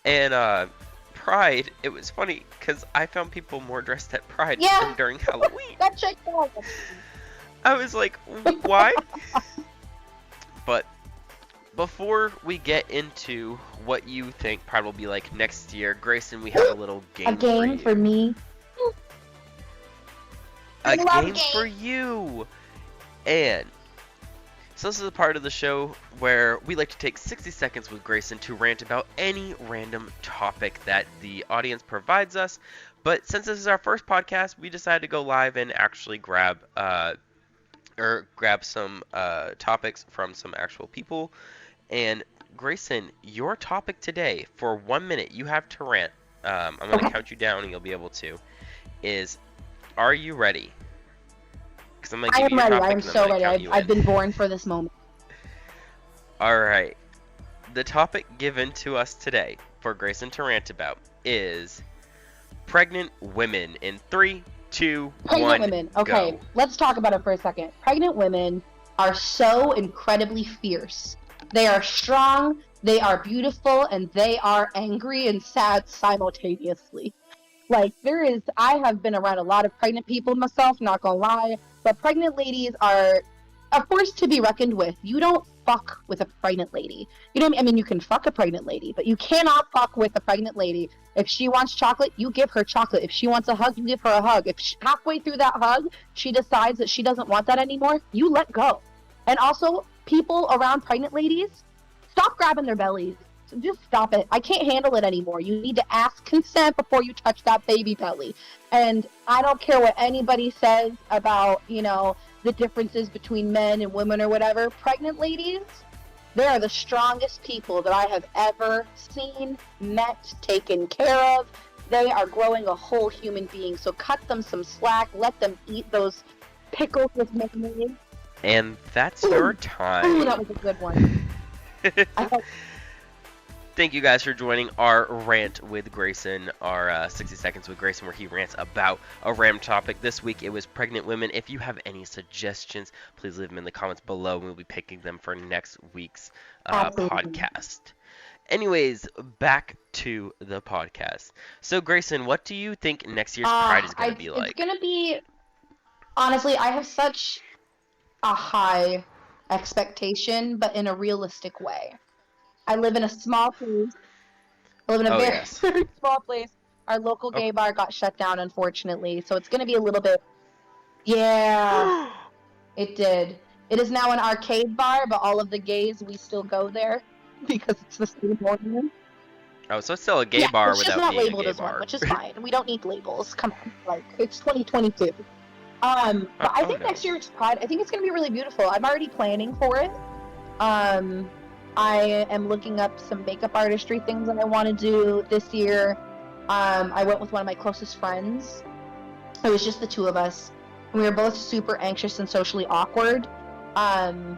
And Pride, it was funny because I found people more dressed at Pride than during Halloween. That checked out. I was like, why? But before we get into what you think Pride will be like next year, Grayson, we have a little game. A game for me. A game for you. And so this is a part of the show where we like to take 60 seconds with Grayson to rant about any random topic that the audience provides us. But since this is our first podcast, we decided to go live and actually grab some topics from some actual people. And Grayson, your topic today, for 1 minute, you have to rant. I'm going to count you down and you'll be able to. Are you ready? I am ready. I am so ready. I've been born for this moment. All right. The topic given to us today for Grayson to rant about is pregnant women. In 3, 2, 1, pregnant women. Okay, go. Let's talk about it for a second. Pregnant women are so incredibly fierce. They are strong, they are beautiful, and they are angry and sad simultaneously. Like, I have been around a lot of pregnant people myself, not gonna lie, but pregnant ladies are a force to be reckoned with. You don't fuck with a pregnant lady. You know what I mean? You can fuck a pregnant lady, but you cannot fuck with a pregnant lady. If she wants chocolate, you give her chocolate. If she wants a hug, you give her a hug. If halfway through that hug, she decides that she doesn't want that anymore, you let go. And also, people around pregnant ladies, stop grabbing their bellies. Just stop it. I can't handle it anymore. You need to ask consent before you touch that baby belly. And I don't care what anybody says about, you know, the differences between men and women or whatever. Pregnant ladies, they are the strongest people that I have ever seen, met, taken care of. They are growing a whole human being. So cut them some slack. Let them eat those pickles with mayonnaise. And that's your time. Ooh, that was a good one. Thank you guys for joining our rant with Grayson, our 60 seconds with Grayson, where he rants about a random topic. This week it was pregnant women. If you have any suggestions, please leave them in the comments below. We'll be picking them for next week's podcast. Anyways, back to the podcast. So Grayson, what do you think next year's Pride is going to be like? It's going to be, honestly, I have such a high expectation, but in a realistic way. I live in a small place. I live in a very small place. Our local gay bar got shut down, unfortunately. So it's going to be a little bit... Yeah, it did. It is now an arcade bar, but all of the gays, we still go there because it's the same order. Oh, so it's still a gay bar without being a gay bar. It's just not labeled as one, which is fine. We don't need labels. Come on. Like, it's 2022. But I think next year's Pride, I think it's going to be really beautiful. I'm already planning for it. I am looking up some makeup artistry things that I want to do this year. I went with one of my closest friends. It was just the two of us. We were both super anxious and socially awkward. Oh.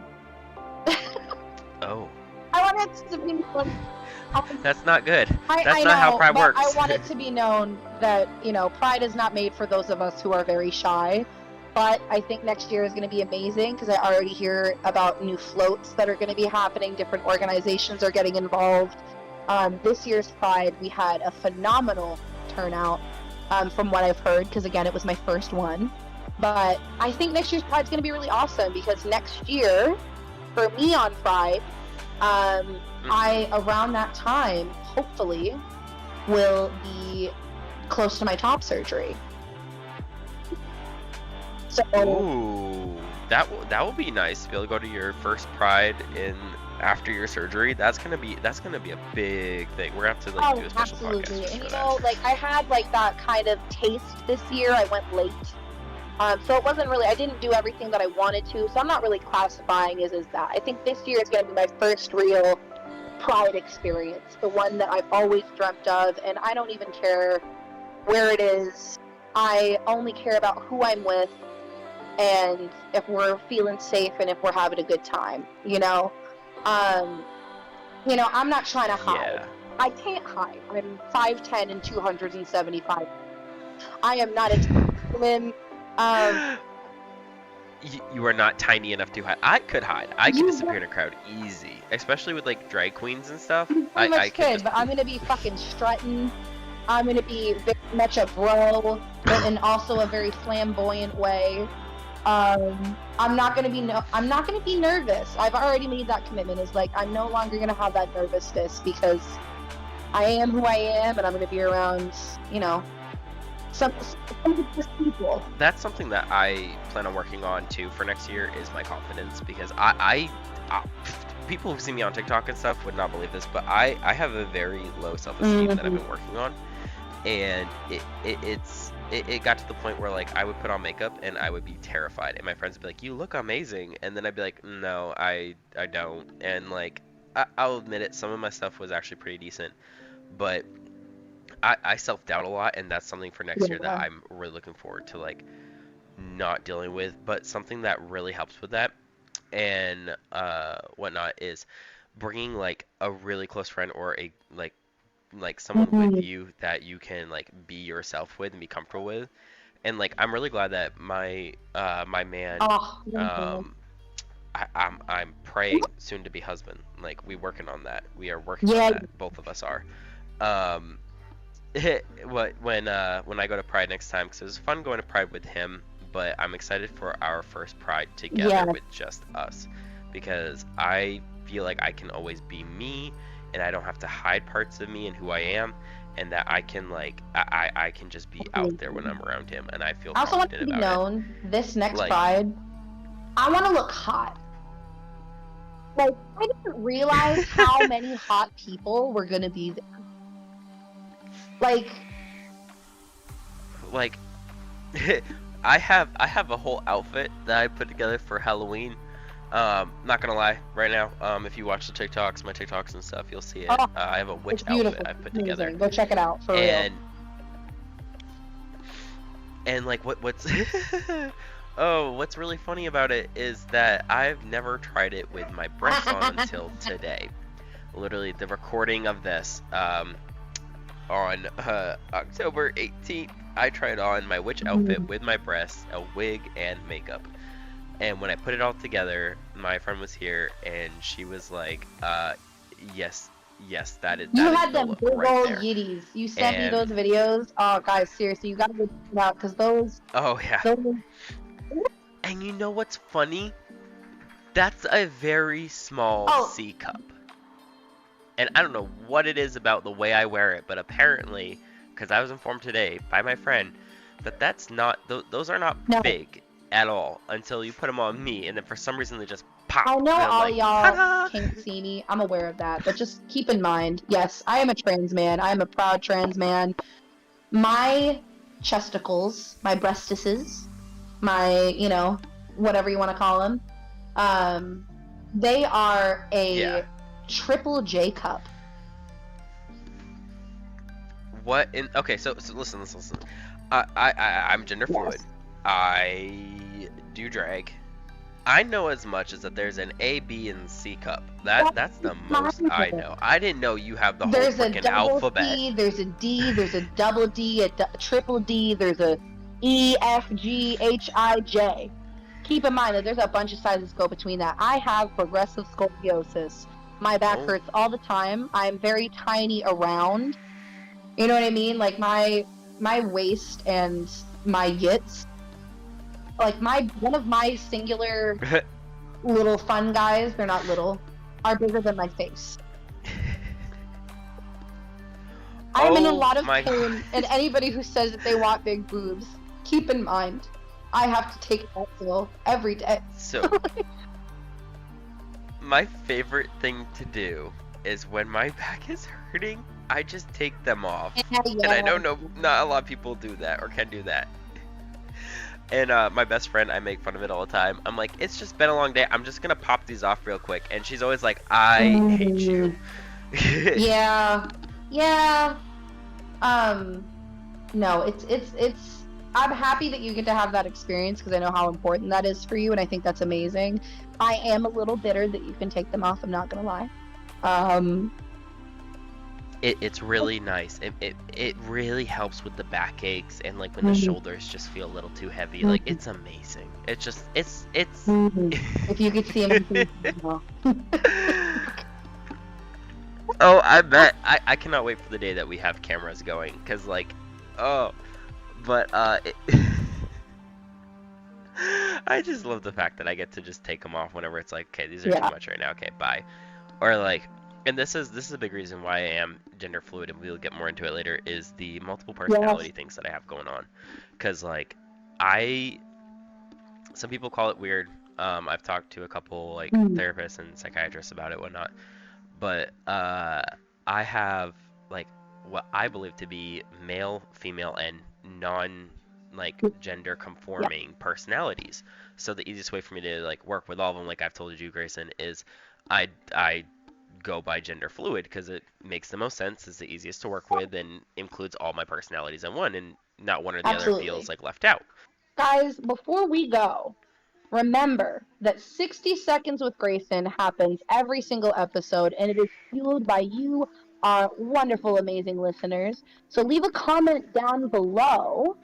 I wanted to be fun. That's not good. That's I not how know, pride but I works. want it to be known that, Pride is not made for those of us who are very shy. But I think next year is going to be amazing because I already hear about new floats that are going to be happening. Different organizations are getting involved. This year's Pride, we had a phenomenal turnout from what I've heard, because again, it was my first one. But I think next year's Pride is going to be really awesome because next year, for me on Pride, I, around that time, hopefully, will be close to my top surgery. So, Ooh, that will be nice to be able to go to your first Pride in after your surgery. That's gonna be a big thing. We're gonna have to like do a special podcast absolutely. just And for that. like I had like that kind of taste this year. I went late. So it wasn't really, I didn't do everything that I wanted to. So I'm not really classifying as that. I think this year is going to be my first real Pride experience, the one that I've always dreamt of. And I don't even care where it is. I only care about who I'm with and if we're feeling safe and if we're having a good time, I'm not trying to hide. Yeah. I can't hide. I'm 5'10" and 275. I am not a woman. You are not tiny enough to hide. I could hide. I could You disappear in a crowd easy, especially with like drag queens and stuff. pretty I much could could, just. but I'm gonna be fucking strutting. I'm gonna be very much a bro, but in also a very flamboyant way. I'm not gonna be I'm not gonna be nervous. I've already made that commitment. It's like I'm no longer gonna have that nervousness because I am who I am, and I'm gonna be around, some people. That's something that I plan on working on too for next year is my confidence because people who see me on TikTok and stuff would not believe this, but I have a very low self-esteem that I've been working on, and it got to the point where like I would put on makeup and I would be terrified, and my friends would be like, "You look amazing," and then I'd be like, "No, I don't," and like I'll admit it, some of my stuff was actually pretty decent, but I self-doubt a lot, and that's something for next year that Yeah. I'm really looking forward to like not dealing with. But something that really helps with that and whatnot is bringing like a really close friend or a like someone with Mhm. you that you can like be yourself with and be comfortable with. And like I'm really glad that my man Oh, um I'm praying soon to be husband. Like we working on that. We are working on yeah. that. Both of us are. Um, when I go to Pride next time, because it was fun going to Pride with him, but I'm excited for our first Pride together Yeah. with just us, because I feel like I can always be me, and I don't have to hide parts of me and who I am, and that I can like I can just be out there when I'm around him, and I feel I also want confident to be about it. known this next Like, Pride. I want to look hot. Like, I didn't realize how many hot people were gonna be there. Like, like I have a whole outfit that I put together for Halloween. Not gonna lie, right now, if you watch the TikToks, my TikToks and stuff, you'll see it. oh, I have a it's witch beautiful. outfit I put Amazing. together, Go check it out for real. And like what's oh, what's really funny about it is that I've never tried it with my breasts on until today. Literally, the recording of this on October 18th, I tried on my witch outfit with my breasts, a wig, and makeup. And when I put it all together, my friend was here, and she was like, yes, that is You that is had the them look big right old there." Yetis. You sent me And those videos. Oh, guys, seriously, you gotta go check it out because oh yeah. those. And you know what's funny? That's a very small Oh, C cup. And I don't know what it is about the way I wear it, but apparently, because I was informed today by my friend that that's not those are not no. big at all until you put them on me, and then for some reason they just pop. I know And I'm all like, y'all ta-da! can't see me. I'm aware of that. But just keep in mind, yes, I am a trans man. I am a proud trans man. My chesticles, my breastises, my, whatever you want to call them, they are a Yeah. triple J cup. What in? Okay, so listen. I'm gender fluid. Yes. I do drag. I know as much as that there's an A, B, and C cup. That's That's the most mine. I know. I didn't know you have the whole There's a freaking double alphabet. C, there's a D, there's a double D, a triple D, there's a E, F, G, H, I, J. Keep in mind that there's a bunch of sizes go between that. I have progressive scoliosis. My back Oh, hurts all the time. I'm very tiny around. You know what I mean? Like my waist and my yits, like my one of my singular little fun guys, they're not little, are bigger than my face. I am in a oh lot of my pain, and god. anybody who says that they want big boobs, keep in mind, I have to take that pill every day. So, my favorite thing to do is when my back is hurting, I just take them off. And I Yeah. don't know, not a lot of people do that or can do that. And my best friend, I make fun of it all the time. I'm like, it's just been a long day. I'm just gonna pop these off real quick. And she's always like, I hate you. Yeah. Yeah. Um, no, it's I'm happy that you get to have that experience because I know how important that is for you, and I think that's amazing. I am a little bitter that you can take them off, I'm not gonna lie. Um, It's really nice. It really helps with the backaches and like when the mhm, shoulders just feel a little too heavy. Like mhm, it's amazing. It's just it's mhm. If you could see him, you know. Oh, I bet. I cannot wait for the day that we have cameras going cuz like oh, but I just love the fact that I get to just take them off whenever it's like, okay, these are too Yeah. much right now. Okay, bye. Or like, and this is a big reason why I am gender fluid, and we'll get more into it later. Is the multiple Yes. personality things that I have going on, because like, I some people call it weird. I've talked to a couple like Mm. therapists and psychiatrists about it, whatnot. But I have like what I believe to be male, female, and non like gender Yeah. conforming personalities. So the easiest way for me to like work with all of them, like I've told you, Grayson, is I go by gender fluid because it makes the most sense, is the easiest to work with, and includes all my personalities in one, and not one or the other feels Absolutely. like left out. Guys, before we go, remember that 60 Seconds with Grayson happens every single episode, and it is fueled by you, our wonderful, amazing listeners. So leave a comment down below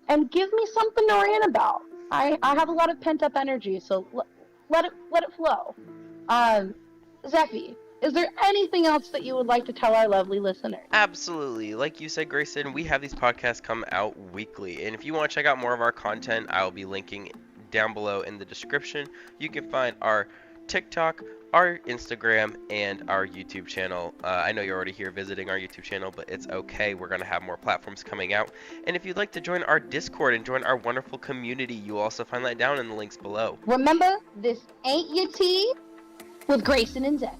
and give me something to rant about. I have a lot of pent up energy, so let it flow. Um, Zeffy, is there anything else that you would like to tell our lovely listeners? Absolutely. Like you said, Grayson, we have these podcasts come out weekly. And if you want to check out more of our content, I'll be linking down below in the description. You can find our TikTok, our Instagram, and our YouTube channel. I know you're already here visiting our YouTube channel, but it's okay. We're going to have more platforms coming out. And if you'd like to join our Discord and join our wonderful community, you'll also find that down in the links below. Remember, this ain't your tea with Grayson and Zeffy.